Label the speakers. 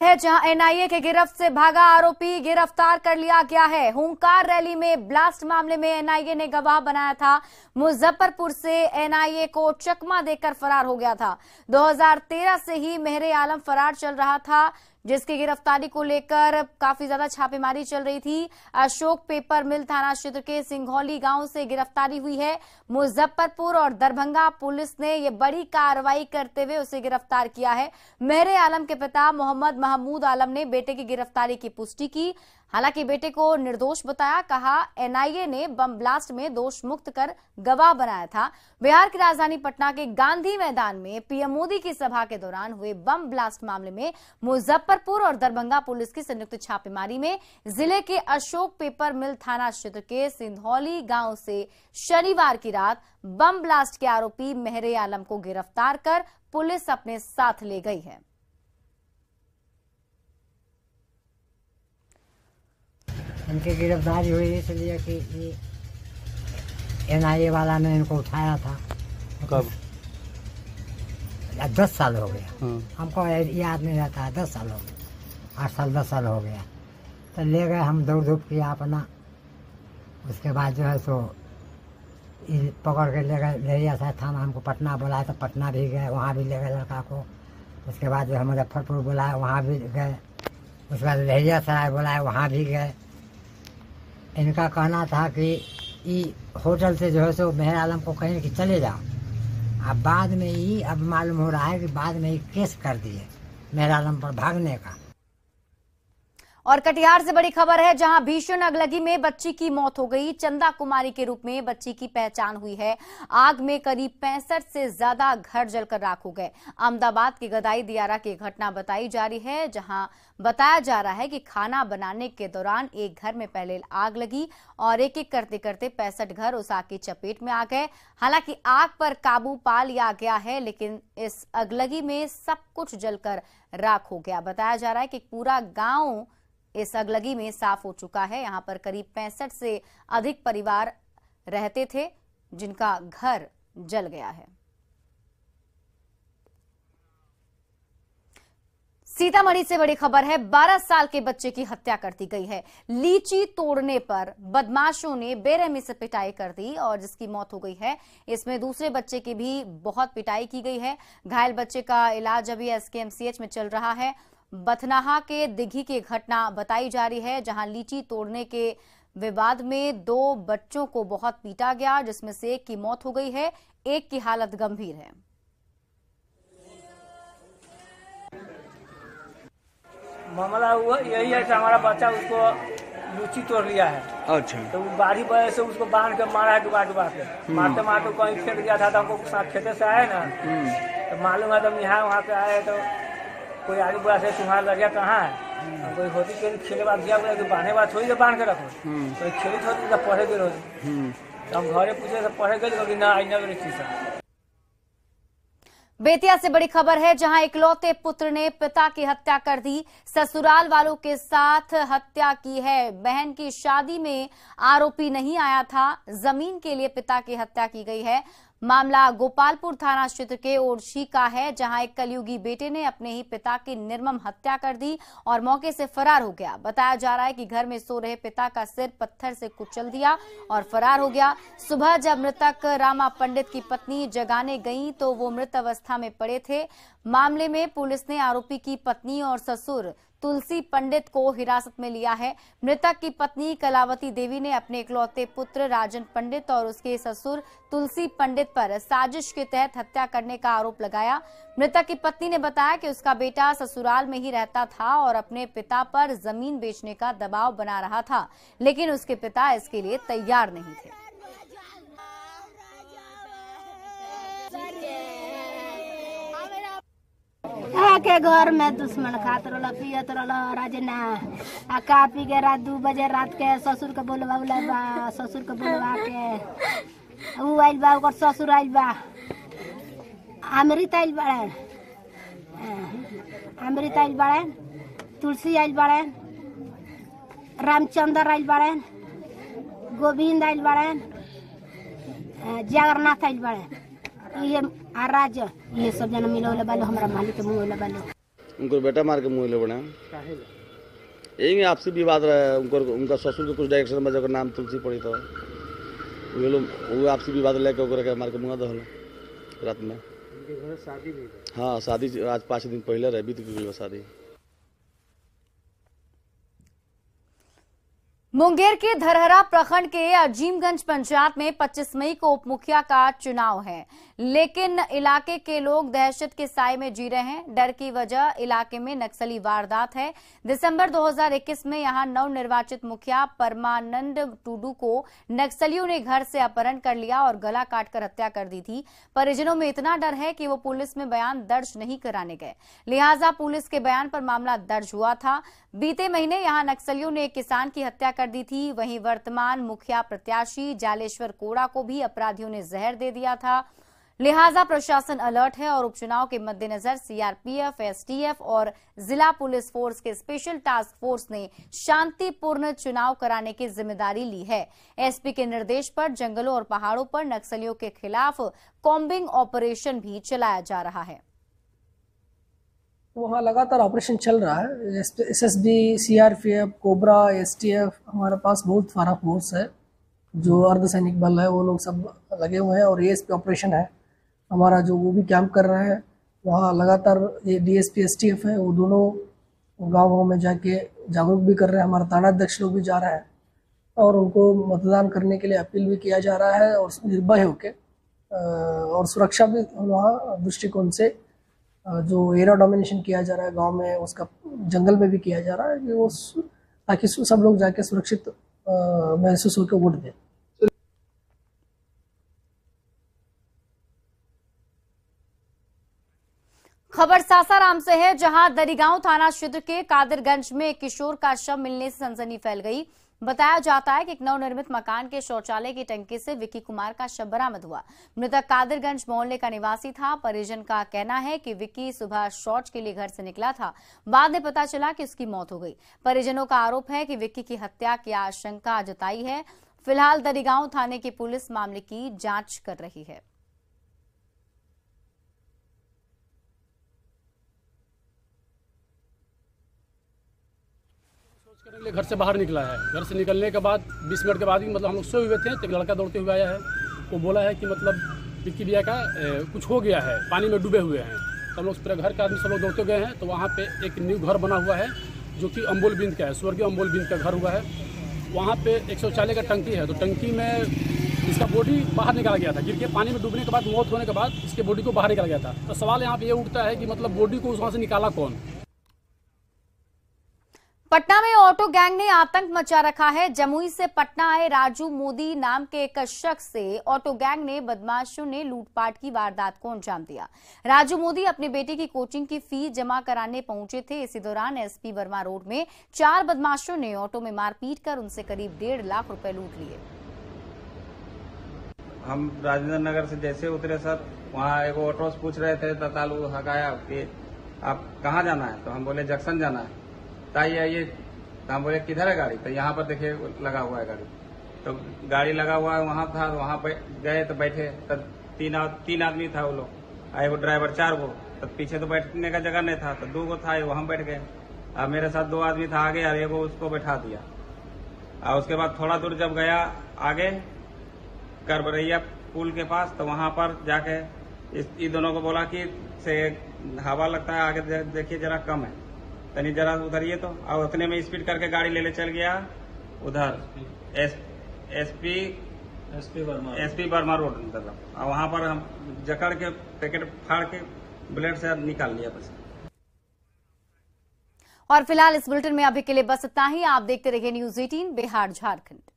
Speaker 1: है जहां एनआईए के गिरफ्त से भागा आरोपी गिरफ्तार कर लिया गया है। हुंकार रैली में ब्लास्ट मामले में एनआईए ने गवाह बनाया था। मुजफ्फरपुर से एनआईए को चकमा देकर फरार हो गया था। 2013 से ही मेहरे आलम फरार चल रहा था, जिसकी गिरफ्तारी को लेकर काफी ज्यादा छापेमारी चल रही थी। अशोक पेपर मिल थाना क्षेत्र के सिंघौली गांव से गिरफ्तारी हुई है। मुजफ्फरपुर और दरभंगा पुलिस ने ये बड़ी कार्रवाई करते हुए उसे गिरफ्तार किया है। मेहरे आलम के पिता मोहम्मद महमूद आलम ने बेटे की गिरफ्तारी की पुष्टि की। हालांकि बेटे को निर्दोष बताया, कहा एनआईए ने बम ब्लास्ट में दोष मुक्त कर गवाह बनाया था। बिहार की राजधानी पटना के गांधी मैदान में पीएम मोदी की सभा के दौरान हुए बम ब्लास्ट मामले में मुजफ्फरपुर और दरभंगा पुलिस की संयुक्त छापेमारी में जिले के अशोक पेपर मिल थाना क्षेत्र के सिंधौली गांव से शनिवार की रात बम ब्लास्ट के आरोपी मेहरे आलम को गिरफ्तार कर पुलिस अपने साथ ले गई है।
Speaker 2: इनकी गिरफ्तारी हुई इसलिए कि एनआईए वाला ने इनको उठाया था।
Speaker 3: कब?
Speaker 2: 10 साल हो गया। हमको याद नहीं रहता है, 10 साल हो गया, 8 साल 10 साल हो गया। तो ले गए, हम दौड़ धूप किया अपना। उसके बाद जो है सो पकड़ के ले गए लहरिया साहब थाना। हमको पटना बुलाया तो पटना भी गए, वहाँ भी ले गए लड़का को। उसके बाद जो है मुजफ्फरपुर बुलाया, वहाँ भी गए। उसके बाद लहरिया सराय बुलाया, वहाँ भी गए। इनका कहना था कि होटल से जो है सो मेहर आलम को कहीं कि चले जाओ। अब बाद में ही अब मालूम हो रहा है कि बाद में ही केस कर दिए मेहर आलम पर भागने का।
Speaker 1: और कटिहार से बड़ी खबर है, जहां भीषण अगलगी में बच्ची की मौत हो गई। चंदा कुमारी के रूप में बच्ची की पहचान हुई है। आग में करीब 65 से ज्यादा घर जलकर राख हो गए। अहमदाबाद के गदाई दियारा की घटना बताई जा रही है, जहां बताया जा रहा है कि खाना बनाने के दौरान एक घर में पहले आग लगी और एक एक करते करते 65 घर उस आग की चपेट में आ गए। हालांकि आग पर काबू पा लिया गया है, लेकिन इस अगलगी में सब कुछ जलकर राख हो गया। बताया जा रहा है कि पूरा गांव इस अगलगी में साफ हो चुका है। यहां पर करीब 65 से अधिक परिवार रहते थे, जिनका घर जल गया है। सीतामढ़ी से बड़ी खबर है, 12 साल के बच्चे की हत्या कर दी गई है। लीची तोड़ने पर बदमाशों ने बेरहमी से पिटाई कर दी और जिसकी मौत हो गई है। इसमें दूसरे बच्चे की भी बहुत पिटाई की गई है। घायल बच्चे का इलाज अभी एसकेएमसीएच में चल रहा है। बथनाहा के दिघी की घटना बताई जा रही है, जहां लीची तोड़ने के विवाद में 2 बच्चों को बहुत पीटा गया, जिसमें से एक की मौत हो गई है, एक की हालत गंभीर है।
Speaker 4: मामला हुआ यही है कि हमारा बच्चा उसको लीची तोड़ लिया है।
Speaker 3: अच्छा।
Speaker 4: तो बारी वजह से उसको बांध के मारा है, डुबा डुबा के मारते मारते कहीं फेंक दिया था। तो हमको साथ खेते से आए ना, तो मालूम है, तो यहाँ वहाँ पे आए तो कोई आगे बुआ से तुम्हारा लड़िया कहाँ है, कोई होती के खेले बात दिया हुआ है, बांधे बात थोड़ी बांध के रखो, कोई खेली थोड़ी तो पढ़े गए रोज। तो हम घरे पूछे तो पढ़े गए ना आई ना चीज।
Speaker 1: बेतिया से बड़ी खबर है, जहां इकलौते पुत्र ने पिता की हत्या कर दी। ससुराल वालों के साथ हत्या की है। बहन की शादी में आरोपी नहीं आया था, जमीन के लिए पिता की हत्या की गई है। मामला गोपालपुर थाना क्षेत्र के ओरछी का है, जहां एक कलयुगी बेटे ने अपने ही पिता की निर्मम हत्या कर दी और मौके से फरार हो गया। बताया जा रहा है कि घर में सो रहे पिता का सिर पत्थर से कुचल दिया और फरार हो गया। सुबह जब मृतक रामा पंडित की पत्नी जगाने गई तो वो मृत अवस्था में पड़े थे। मामले में पुलिस ने आरोपी की पत्नी और ससुर तुलसी पंडित को हिरासत में लिया है। मृतक की पत्नी कलावती देवी ने अपने इकलौते पुत्र राजन पंडित और उसके ससुर तुलसी पंडित पर साजिश के तहत हत्या करने का आरोप लगाया। मृतक की पत्नी ने बताया कि उसका बेटा ससुराल में ही रहता था और अपने पिता पर जमीन बेचने का दबाव बना रहा था, लेकिन उसके पिता इसके लिए तैयार नहीं थे।
Speaker 5: के घर में दुश्मन खात रहा पियत रहा राजना आ का पी के रात 2 बजे रात के ससुर के बोलवा बा, ससुर के बोलवा के ऊ आइल बा, ओकर ससुर आइल बा, अमृत आइल बाड़े, अमृत आइल बाड़े, तुलसी आइल बाड़े, रामचंद्र आइल बाड़े, गोविंद आइल बाड़े, जगन्नाथ आइल बाड़े, ये राज ये सब जना मिलो बालो हमरा मालिक मुँह बालो।
Speaker 3: उनको बेटा मार के मुँह ले बना। यही आपसी विवाद रहा है, उनका ससुर के कुछ डायरेक्शन में जगह नाम तुलसी पड़ी तो वो लोग वो आपसी विवाद लेके मार के मुँह दहल रात में।
Speaker 6: शादी भी
Speaker 3: हाँ, शादी आज 5 दिन पहले रह बीत गई शादी।
Speaker 1: मुंगेर के धरहरा प्रखंड के अजीमगंज पंचायत में 25 मई को उप मुखिया का चुनाव है, लेकिन इलाके के लोग दहशत के साए में जी रहे हैं। डर की वजह इलाके में नक्सली वारदात है। दिसंबर 2021 में यहां नवनिर्वाचित मुखिया परमानंद टुडू को नक्सलियों ने घर से अपहरण कर लिया और गला काटकर हत्या कर दी थी। परिजनों में इतना डर है कि वो पुलिस में बयान दर्ज नहीं कराने गए, लिहाजा पुलिस के बयान पर मामला दर्ज हुआ था। बीते महीने यहां नक्सलियों ने एक किसान की हत्या कर दी थी। वहीं वर्तमान मुखिया प्रत्याशी जालेश्वर कोड़ा को भी अपराधियों ने जहर दे दिया था। लिहाजा प्रशासन अलर्ट है और उपचुनाव के मद्देनजर सीआरपीएफ, एसटीएफ और जिला पुलिस फोर्स के स्पेशल टास्क फोर्स ने शांतिपूर्ण चुनाव कराने की जिम्मेदारी ली है। एसपी के निर्देश पर जंगलों और पहाड़ों पर नक्सलियों के खिलाफ कॉम्बिंग ऑपरेशन भी चलाया जा रहा है।
Speaker 7: वहाँ लगातार ऑपरेशन चल रहा है। एसएसबी, सीआरपीएफ, कोबरा, एसटीएफ, हमारे पास बहुत सारा फोर्स है, जो अर्धसैनिक बल है, वो लोग सब लगे हुए हैं। और एएसपी ऑपरेशन है हमारा, जो वो भी कैंप कर रहे हैं। वहाँ लगातार ये डीएसपी, एसटीएफ है, वो दोनों गाँवों में जाके जागरूक भी कर रहे हैं। हमारा थाना अध्यक्ष लोग भी जा रहे हैं और उनको मतदान करने के लिए अपील भी किया जा रहा है और निर्भय होके और सुरक्षा भी वहाँ दृष्टिकोण से जो एरिया डोमिनेशन किया जा रहा है गांव में, उसका जंगल में भी किया जा रहा है कि वो ताकि सब लोग जाके सुरक्षित महसूस होकर वोट दें।
Speaker 1: खबर सासाराम से है, जहां दरिगांव थाना क्षेत्र के कादिरगंज में एक किशोर का शव मिलने से सनसनी फैल गई। बताया जाता है कि एक नवनिर्मित मकान के शौचालय की टंकी से विक्की कुमार का शव बरामद हुआ। मृतक कादिरगंज मोहल्ले का निवासी था। परिजन का कहना है कि विक्की सुबह शौच के लिए घर से निकला था, बाद में पता चला कि उसकी मौत हो गई। परिजनों का आरोप है कि विक्की की हत्या की आशंका जताई है। फिलहाल दरिगांव थाने की पुलिस मामले की जांच कर रही है।
Speaker 6: करने के लिए घर से बाहर निकला है। घर से निकलने के बाद 20 मिनट के बाद ही मतलब हम लोग सोए हुए थे, तो एक लड़का दौड़ते हुए आया है। वो बोला है कि मतलब विक्की भैया का कुछ हो गया है, पानी में डूबे हुए हैं। तो हम लोग पूरे घर के आदमी सब लोग दौड़ते गए हैं। तो वहाँ पे एक न्यू घर बना हुआ है जो कि अम्बोल बिंद का है, स्वर्गीय अम्बोल बिंद का घर हुआ है। वहाँ पे एक शौचालय का टंकी है, तो टंकी में इसका बॉडी बाहर निकाला गया था। गिर के पानी में डूबने के बाद मौत होने के बाद इसके बॉडी को बाहर निकाला गया था। तो सवाल यहाँ पे ये उठता है कि मतलब बॉडी को वहाँ से निकाला कौन।
Speaker 1: पटना में ऑटो गैंग ने आतंक मचा रखा है। जमुई से पटना आए राजू मोदी नाम के एक शख्स से ऑटो गैंग ने बदमाशों ने लूटपाट की वारदात को अंजाम दिया। राजू मोदी अपने बेटे की कोचिंग की फीस जमा कराने पहुंचे थे। इसी दौरान एसपी वर्मा रोड में 4 बदमाशों ने ऑटो में मारपीट कर उनसे करीब 1.5 लाख रुपए लूट लिए।
Speaker 8: हम राजेंद्र नगर से जैसे उतरे सर, वहाँ एक ऑटो से पूछ रहे थे, तत्काल हकाया कि आप कहाँ जाना है। तो हम बोले जंक्शन जाना है। ताई आइए। तो हम बोले किधर है गाड़ी। तो यहाँ पर देखिए लगा हुआ है गाड़ी। तो गाड़ी लगा हुआ है वहाँ था। तो वहाँ गए तो बैठे, तब तीन आदमी था वो लोग। आए वो ड्राइवर 4 गो। तब पीछे तो बैठने का जगह नहीं था, तो 2 गो था, वो हम बैठ गए। अब मेरे साथ 2 आदमी था आगे और एगो उसको बैठा दिया। और उसके बाद थोड़ा दूर जब गया आगे करबरैया पुल के पास, तो वहाँ पर जाके इन दोनों को बोला कि से हवा लगता है, आगे देखिए जरा कम है, तनी जरा उतरिए। तो और उतने में स्पीड करके गाड़ी ले चल गया उधर एसपी वर्मा रोड तरफ। और वहाँ पर हम जकड़ के पैकेट फाड़ के ब्लेड से निकाल लिया बस।
Speaker 1: और फिलहाल इस बुलेटिन में अभी के लिए बस इतना ही। आप देखते रहिए न्यूज़ 18 बिहार झारखंड।